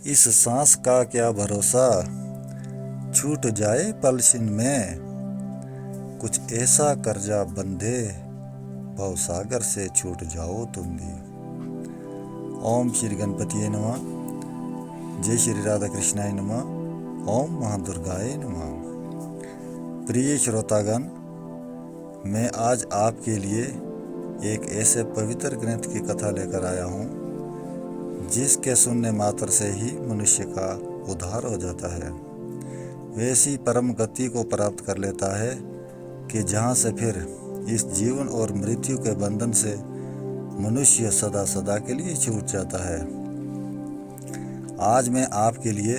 इस सांस का क्या भरोसा, छूट जाए पलछिन में। कुछ ऐसा कर्जा बंधे, भव सागर से छूट जाओ तुम भी। ओम श्री गणपति नमः। जय श्री राधा कृष्णाय नमः। ओम महादुर्गाय नमः। प्रिय श्रोतागण, मैं आज आपके लिए एक ऐसे पवित्र ग्रंथ की कथा लेकर आया हूँ जिसके सुनने मात्र से ही मनुष्य का उद्धार हो जाता है, वैसी परम गति को प्राप्त कर लेता है कि जहाँ से फिर इस जीवन और मृत्यु के बंधन से मनुष्य सदा सदा के लिए छूट जाता है। आज मैं आपके लिए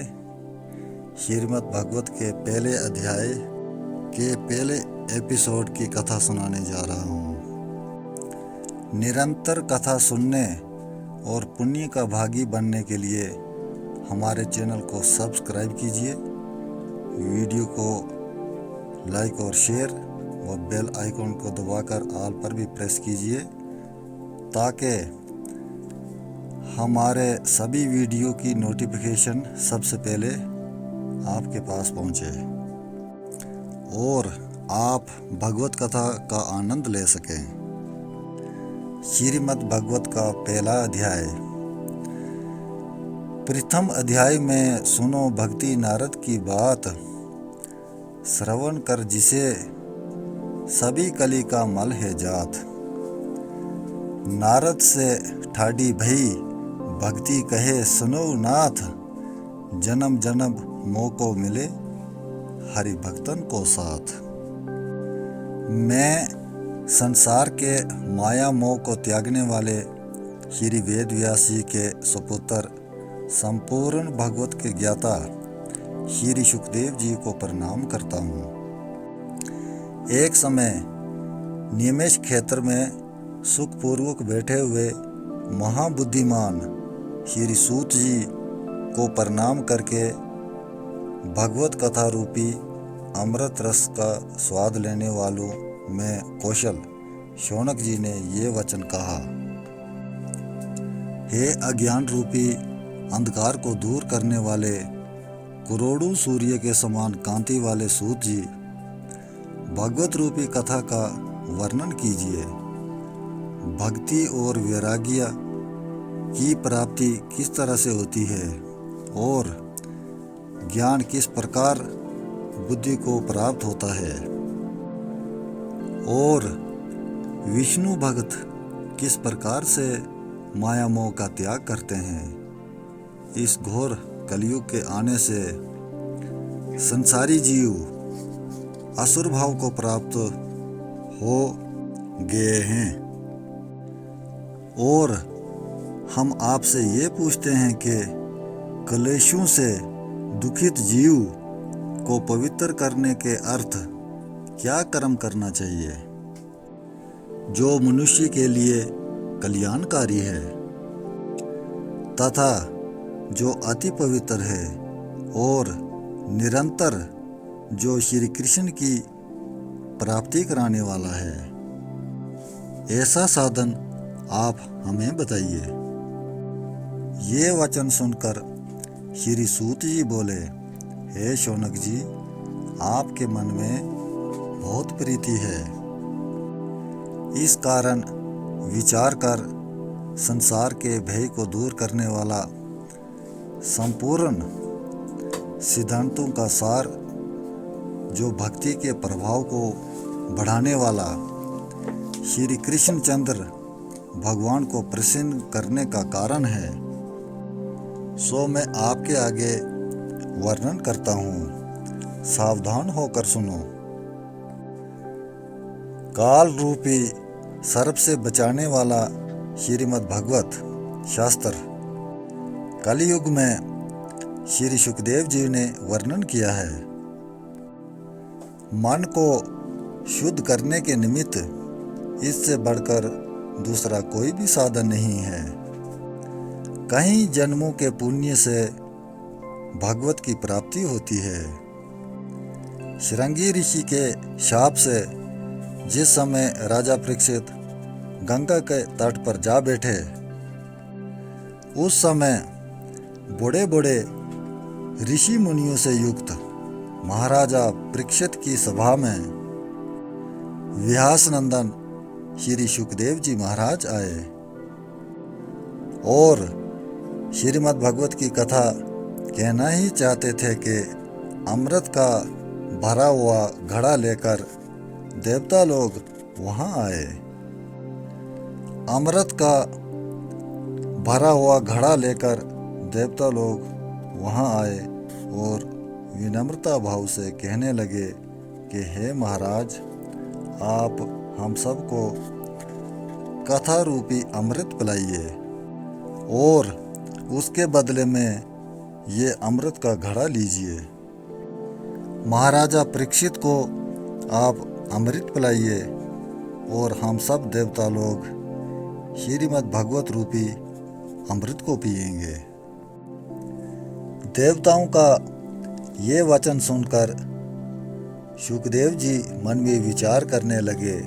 श्रीमद् भागवत के पहले अध्याय के पहले एपिसोड की कथा सुनाने जा रहा हूँ। निरंतर कथा सुनने और पुण्य का भागी बनने के लिए हमारे चैनल को सब्सक्राइब कीजिए, वीडियो को लाइक और शेयर व बेल आइकॉन को दबाकर ऑल पर भी प्रेस कीजिए ताकि हमारे सभी वीडियो की नोटिफिकेशन सबसे पहले आपके पास पहुंचे और आप भगवत कथा का आनंद ले सकें। श्रीमद् भागवत का पहला अध्याय। प्रथम अध्याय में सुनो भक्ति नारद की बात, श्रवण कर जिसे सभी कली का मल है जात। नारद से ठाडी भई भक्ति कहे सुनो नाथ, जन्म जन्म मोको मिले हरि भक्तन को साथ। मैं संसार के माया मोह को त्यागने वाले श्री वेद व्यास जी के सुपुत्र संपूर्ण भगवत के ज्ञाता श्री सुखदेव जी को प्रणाम करता हूँ। एक समय निमेष क्षेत्र में सुखपूर्वक बैठे हुए महाबुद्धिमान श्री सूत जी को प्रणाम करके भगवत कथा रूपी अमृत रस का स्वाद लेने वालों में कौशल शौनक जी ने ये वचन कहा। हे अज्ञान रूपी अंधकार को दूर करने वाले करोड़ों सूर्य के समान कांति वाले सूत जी, भगवत रूपी कथा का वर्णन कीजिए। भक्ति और वैराग्य की प्राप्ति किस तरह से होती है और ज्ञान किस प्रकार बुद्धि को प्राप्त होता है और विष्णु भक्त किस प्रकार से माया मोह का त्याग करते हैं। इस घोर कलयुग के आने से संसारी जीव असुर भाव को प्राप्त हो गए हैं और हम आपसे ये पूछते हैं कि क्लेशों से दुखित जीव को पवित्र करने के अर्थ क्या कर्म करना चाहिए जो मनुष्य के लिए कल्याणकारी है तथा जो अति पवित्र है और निरंतर जो श्री कृष्ण की प्राप्ति कराने वाला है। ऐसा साधन आप हमें बताइए। ये वचन सुनकर श्री सूत जी बोले, हे शौनक जी, आपके मन में बहुत प्रीति है। इस कारण विचार कर संसार के भय को दूर करने वाला संपूर्ण सिद्धांतों का सार, जो भक्ति के प्रभाव को बढ़ाने वाला श्री कृष्ण चंद्र भगवान को प्रसन्न करने का कारण है, सो मैं आपके आगे वर्णन करता हूँ। सावधान होकर सुनो। काल रूपी सर्प से बचाने वाला श्रीमद् भागवत शास्त्र कलयुग में श्री सुखदेव जी ने वर्णन किया है। मन को शुद्ध करने के निमित्त इससे बढ़कर दूसरा कोई भी साधन नहीं है। कई जन्मों के पुण्य से भागवत की प्राप्ति होती है। श्रृंगी ऋषि के शाप से जिस समय राजा परीक्षित गंगा के तट पर जा बैठे, उस समय बड़े बड़े ऋषि मुनियों से युक्त महाराजा परीक्षित की सभा में व्यास नंदन श्री सुखदेव जी महाराज आए और श्रीमद् भगवत की कथा कहना ही चाहते थे कि अमृत का भरा हुआ घड़ा लेकर देवता लोग वहां आए। अमृत का भरा हुआ घड़ा लेकर देवता लोग वहां आए और विनम्रता भाव से कहने लगे कि हे महाराज, आप हम सबको कथा रूपी अमृत पिलाइए और उसके बदले में ये अमृत का घड़ा लीजिए। महाराजा परीक्षित को आप अमृत पिलाइए और हम सब देवता लोग श्रीमद् भगवत रूपी अमृत को पिएंगे। देवताओं का ये वचन सुनकर सुखदेव जी मन में विचार करने लगे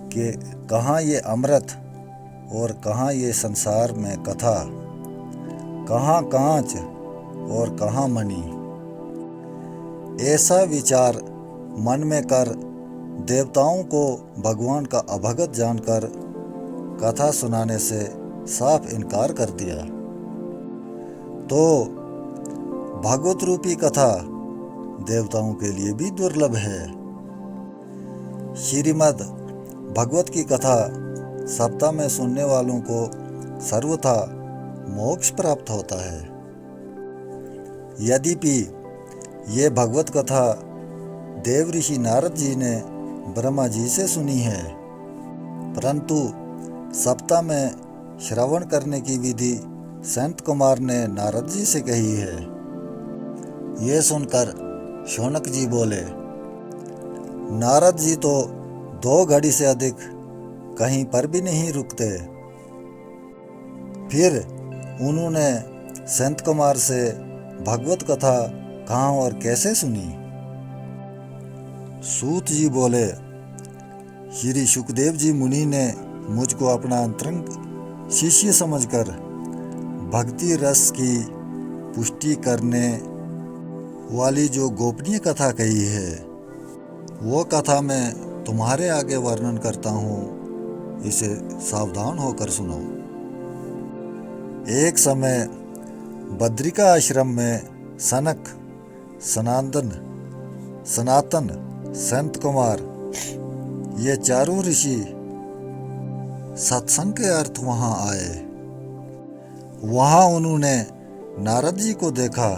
कि कहाँ ये अमृत और कहाँ ये संसार में कथा, कहाँ कांच और कहाँ मणि। ऐसा विचार मन में कर देवताओं को भगवान का अभगत जानकर कथा सुनाने से साफ इनकार कर दिया। तो भागवत रूपी कथा देवताओं के लिए भी दुर्लभ है। श्रीमद् भगवत की कथा सप्ताह में सुनने वालों को सर्वथा मोक्ष प्राप्त होता है। यद्यपि ये भगवत कथा देव ऋषि नारद जी ने ब्रह्मा जी से सुनी है, परंतु सप्ताह में श्रवण करने की विधि संत कुमार ने नारद जी से कही है। ये सुनकर शौनक जी बोले, नारद जी तो 2 घड़ी से अधिक कहीं पर भी नहीं रुकते। फिर उन्होंने संत कुमार से भगवत कथा कहाँ और कैसे सुनी। सूत जी बोले, श्री सुखदेव जी मुनि ने मुझको अपना अंतरंग शिष्य समझकर भक्ति रस की पुष्टि करने वाली जो गोपनीय कथा कही है, वो कथा मैं तुम्हारे आगे वर्णन करता हूँ, इसे सावधान होकर सुनो। एक समय बद्रिका आश्रम में सनक, सनातन, संत कुमार ये चारों ऋषि सत्संग के अर्थ वहां आए। वहां उन्होंने नारद जी को देखा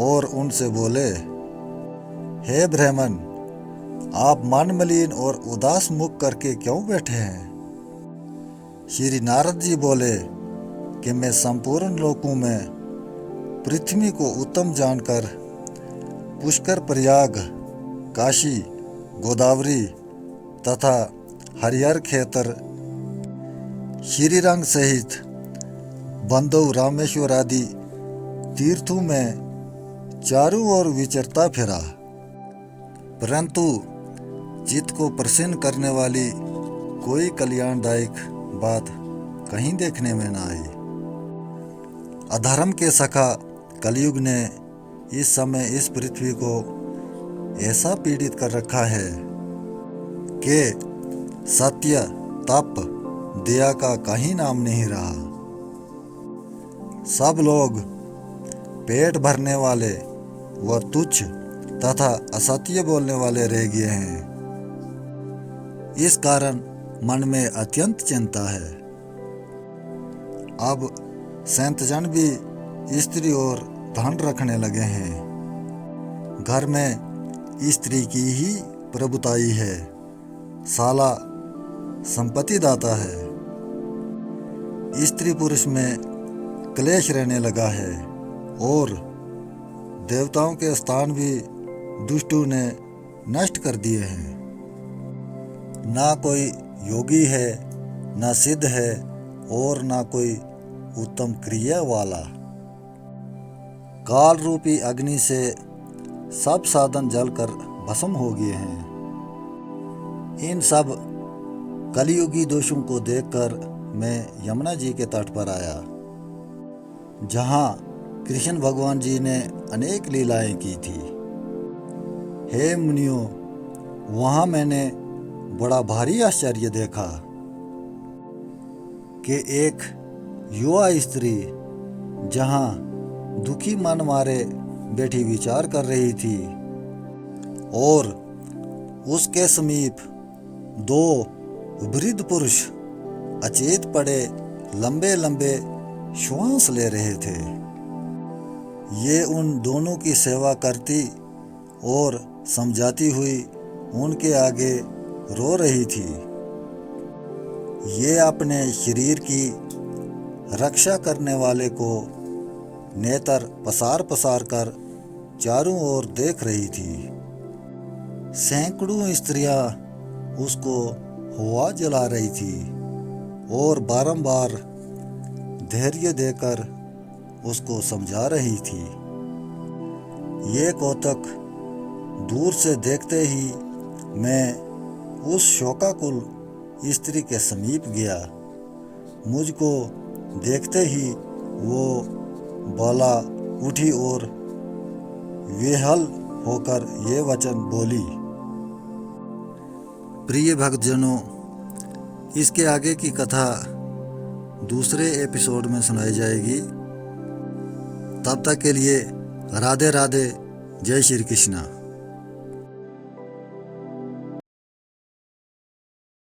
और उनसे बोले, हे ब्राह्मण, आप मन मलिन और उदास मुख करके क्यों बैठे हैं। श्री नारद जी बोले कि मैं संपूर्ण लोकों में पृथ्वी को उत्तम जानकर पुष्कर, प्रयाग, काशी, गोदावरी तथा हरिहर क्षेत्र, श्रीरंग सहित बंदौ, रामेश्वर आदि तीर्थों में चारों ओर विचरता फिरा, परंतु चित्त को प्रसन्न करने वाली कोई कल्याणदायक बात कहीं देखने में न आई। अधर्म के सखा कलयुग ने इस समय इस पृथ्वी को ऐसा पीड़ित कर रखा है कि सत्य, तप, दया का कहीं नाम नहीं रहा। सब लोग पेट भरने वाले व तुच्छ तथा असत्य बोलने वाले रह गए हैं। इस कारण मन में अत्यंत चिंता है। अब संतजन भी स्त्री और धन रखने लगे हैं। घर में स्त्री की ही प्रभुताई है। साला संपत्ति दाता है। स्त्री पुरुष में क्लेश रहने लगा है और देवताओं के स्थान भी दुष्टों ने नष्ट कर दिए हैं। ना कोई योगी है, ना सिद्ध है और ना कोई उत्तम क्रिया वाला। काल रूपी अग्नि से सब साधन जलकर भस्म हो गए हैं। इन सब कलियुगी दोषों को देखकर मैं यमुना जी के तट पर आया। जहाँ कृष्ण भगवान जी ने अनेक लीलाएं की थी। हे मुनियों, वहाँ मैंने बड़ा भारी आश्चर्य देखा कि एक युवा स्त्री जहाँ दुखी मन मारे बैठी विचार कर रही थी और उसके समीप दो वृद्ध पुरुष अचेत पड़े लंबे लंबे श्वास ले रहे थे। ये उन दोनों की सेवा करती और समझाती हुई उनके आगे रो रही थी। ये अपने शरीर की रक्षा करने वाले को नेत्र पसार पसार कर चारों ओर देख रही थी। सैकड़ों स्त्रियां उसको हवा जला रही थी और बारंबार धैर्य देकर उसको समझा रही थी। ये कौतक दूर से देखते ही मैं उस शोकाकुल स्त्री के समीप गया। मुझको देखते ही वो बाला उठी और विह्वल होकर ये वचन बोली। प्रिय भक्तजनों, इसके आगे की कथा दूसरे एपिसोड में सुनाई जाएगी। तब तक के लिए राधे राधे, जय श्री कृष्णा।